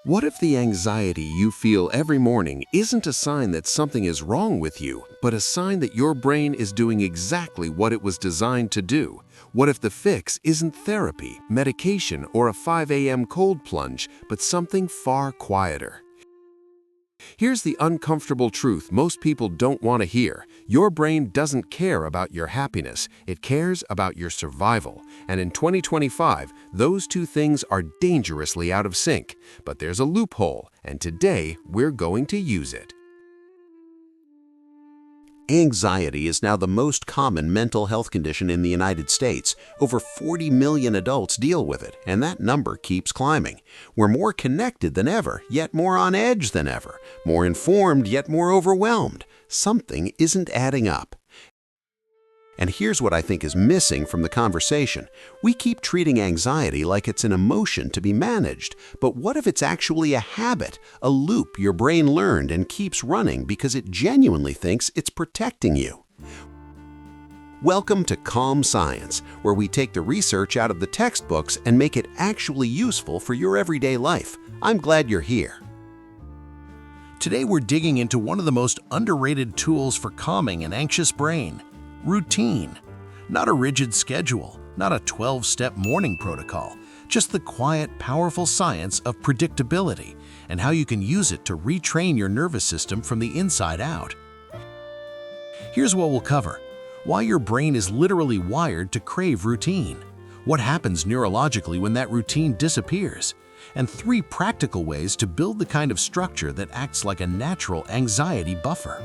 What if the anxiety you feel every morning isn't a sign that something is wrong with you, but a sign that your brain is doing exactly what it was designed to do? What if the fix isn't therapy, medication, or a 5 a.m. cold plunge, but something far quieter? Here's the uncomfortable truth most people don't want to hear. Your brain doesn't care about your happiness, it cares about your survival. And in 2025, those two things are dangerously out of sync. But there's a loophole, and today we're going to use it. Anxiety is now the most common mental health condition in the United States. Over 40 million adults deal with it, and that number keeps climbing. We're more connected than ever, yet more on edge than ever. More informed, yet more overwhelmed. Something isn't adding up. And here's what I think is missing from the conversation. We keep treating anxiety like it's an emotion to be managed. But what if it's actually a habit, a loop your brain learned and keeps running because it genuinely thinks it's protecting you? Welcome to Calm Science, where we take the research out of the textbooks and make it actually useful for your everyday life. I'm glad you're here. Today we're digging into one of the most underrated tools for calming an anxious brain. Routine. Not a rigid schedule, not a 12-step morning protocol, just the quiet, powerful science of predictability and how you can use it to retrain your nervous system from the inside out. Here's what we'll cover: why your brain is literally wired to crave routine, what happens neurologically when that routine disappears, and 3 practical ways to build the kind of structure that acts like a natural anxiety buffer.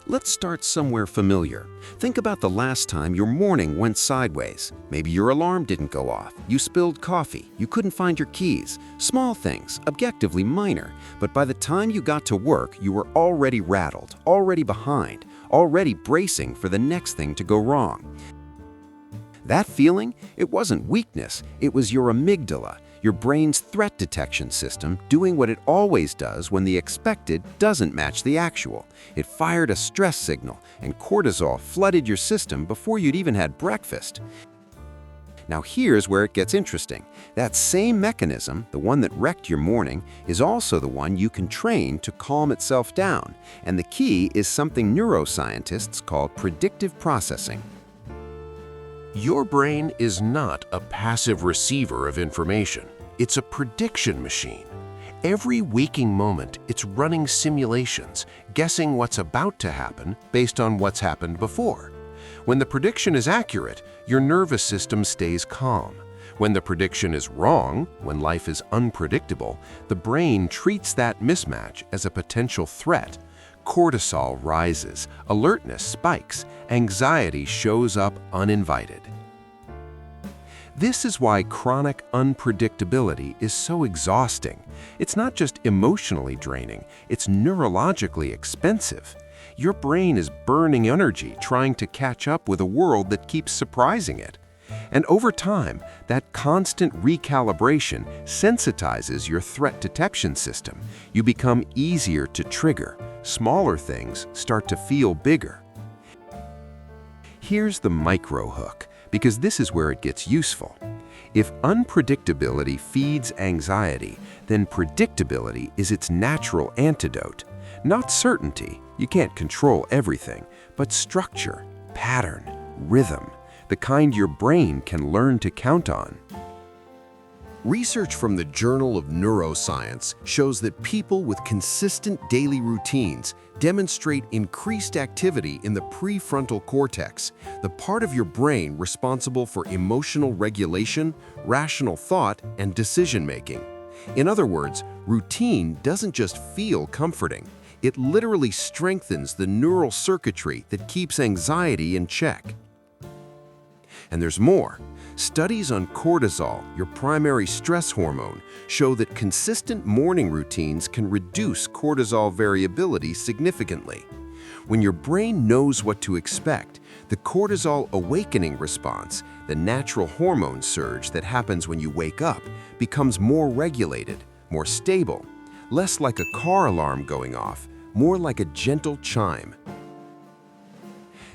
Let's start somewhere familiar. Think about the last time your morning went sideways. Maybe your alarm didn't go off, you spilled coffee, you couldn't find your keys. Small things, objectively minor, but by the time you got to work, you were already rattled, already behind, already bracing for the next thing to go wrong. That feeling, it wasn't weakness, it was your amygdala, your brain's threat detection system, doing what it always does when the expected doesn't match the actual. It fired a stress signal, and cortisol flooded your system before you'd even had breakfast. Now here's where it gets interesting. That same mechanism, the one that wrecked your morning, is also the one you can train to calm itself down. And the key is something neuroscientists call predictive processing. Your brain is not a passive receiver of information. It's a prediction machine. Every waking moment, it's running simulations, guessing what's about to happen based on what's happened before. When the prediction is accurate, your nervous system stays calm. When the prediction is wrong, when life is unpredictable, the brain treats that mismatch as a potential threat. Cortisol rises, alertness spikes, anxiety shows up uninvited. This is why chronic unpredictability is so exhausting. It's not just emotionally draining, it's neurologically expensive. Your brain is burning energy trying to catch up with a world that keeps surprising it. And over time, that constant recalibration sensitizes your threat detection system. You become easier to trigger. Smaller things start to feel bigger. Here's the micro hook, because this is where it gets useful. If unpredictability feeds anxiety, then predictability is its natural antidote. Not certainty, you can't control everything, but structure, pattern, rhythm, the kind your brain can learn to count on. Research from the Journal of Neuroscience shows that people with consistent daily routines demonstrate increased activity in the prefrontal cortex, the part of your brain responsible for emotional regulation, rational thought, and decision-making. In other words, routine doesn't just feel comforting. It literally strengthens the neural circuitry that keeps anxiety in check. And there's more. Studies on cortisol, your primary stress hormone, show that consistent morning routines can reduce cortisol variability significantly. When your brain knows what to expect, the cortisol awakening response, the natural hormone surge that happens when you wake up, becomes more regulated, more stable, less like a car alarm going off, more like a gentle chime.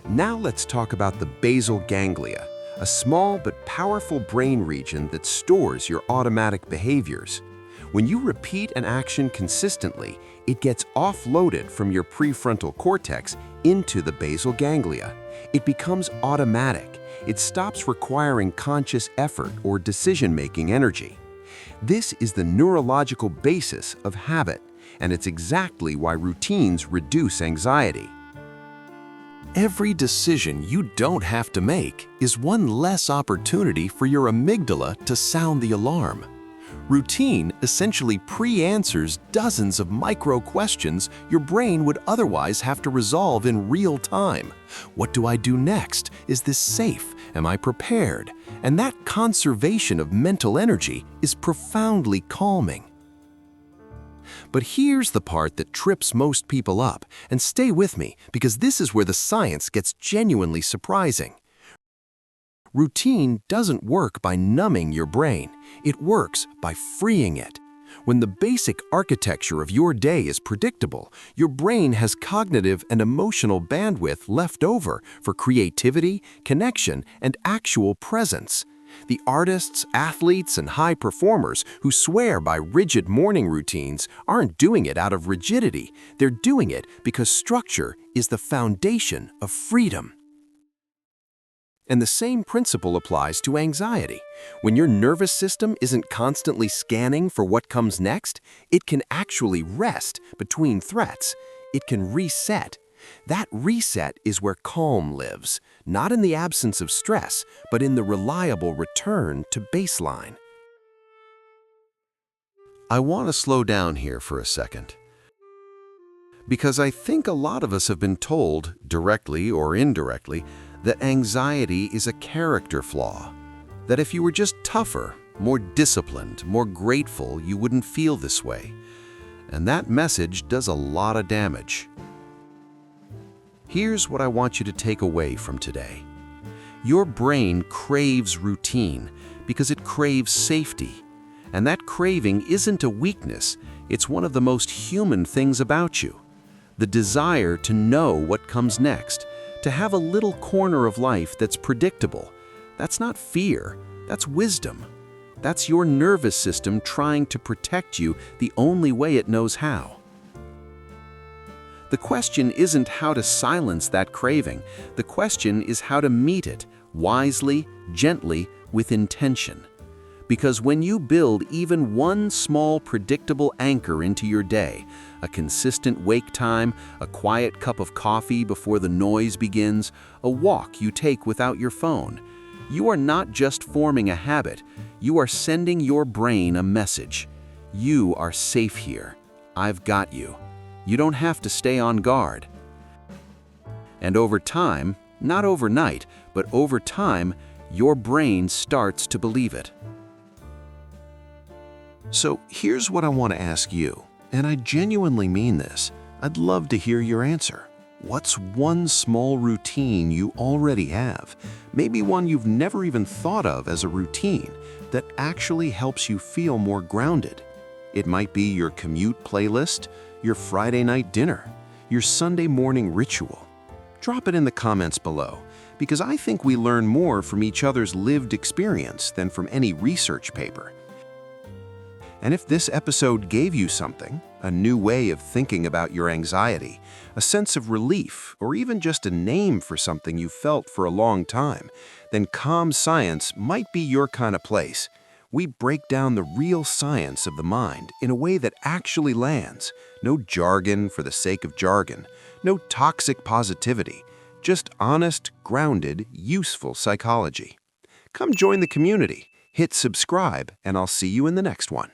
Now let's talk about the basal ganglia, a small but powerful brain region that stores your automatic behaviors. When you repeat an action consistently, it gets offloaded from your prefrontal cortex into the basal ganglia. It becomes automatic. It stops requiring conscious effort or decision-making energy. This is the neurological basis of habit, and it's exactly why routines reduce anxiety. Every decision you don't have to make is one less opportunity for your amygdala to sound the alarm. Routine essentially pre-answers dozens of micro-questions your brain would otherwise have to resolve in real time. What do I do next? Is this safe? Am I prepared? And that conservation of mental energy is profoundly calming. But here's the part that trips most people up, and stay with me because this is where the science gets genuinely surprising. Routine doesn't work by numbing your brain. It works by freeing it. When the basic architecture of your day is predictable, your brain has cognitive and emotional bandwidth left over for creativity, connection, and actual presence. The artists, athletes, and high performers who swear by rigid morning routines aren't doing it out of rigidity. They're doing it because structure is the foundation of freedom. And the same principle applies to anxiety. When your nervous system isn't constantly scanning for what comes next, it can actually rest between threats. It can reset. That reset is where calm lives, not in the absence of stress, but in the reliable return to baseline. I want to slow down here for a second, because I think a lot of us have been told, directly or indirectly, that anxiety is a character flaw, that if you were just tougher, more disciplined, more grateful, you wouldn't feel this way. And that message does a lot of damage. Here's what I want you to take away from today. Your brain craves routine because it craves safety. And that craving isn't a weakness, it's one of the most human things about you. The desire to know what comes next, to have a little corner of life that's predictable. That's not fear, that's wisdom. That's your nervous system trying to protect you the only way it knows how. The question isn't how to silence that craving. The question is how to meet it, wisely, gently, with intention. Because when you build even one small predictable anchor into your day, a consistent wake time, a quiet cup of coffee before the noise begins, a walk you take without your phone, you are not just forming a habit, you are sending your brain a message. You are safe here. I've got you. You don't have to stay on guard. And over time, not overnight, but over time, your brain starts to believe it. So here's what I want to ask you, and I genuinely mean this. I'd love to hear your answer. What's one small routine you already have, maybe one you've never even thought of as a routine, that actually helps you feel more grounded? It might be your commute playlist, your Friday night dinner, your Sunday morning ritual. Drop it in the comments below, because I think we learn more from each other's lived experience than from any research paper. And if this episode gave you something, a new way of thinking about your anxiety, a sense of relief, or even just a name for something you felt for a long time, then Calm Science might be your kind of place. We break down the real science of the mind in a way that actually lands. No jargon for the sake of jargon, no toxic positivity, just honest, grounded, useful psychology. Come join the community, hit subscribe, and I'll see you in the next one.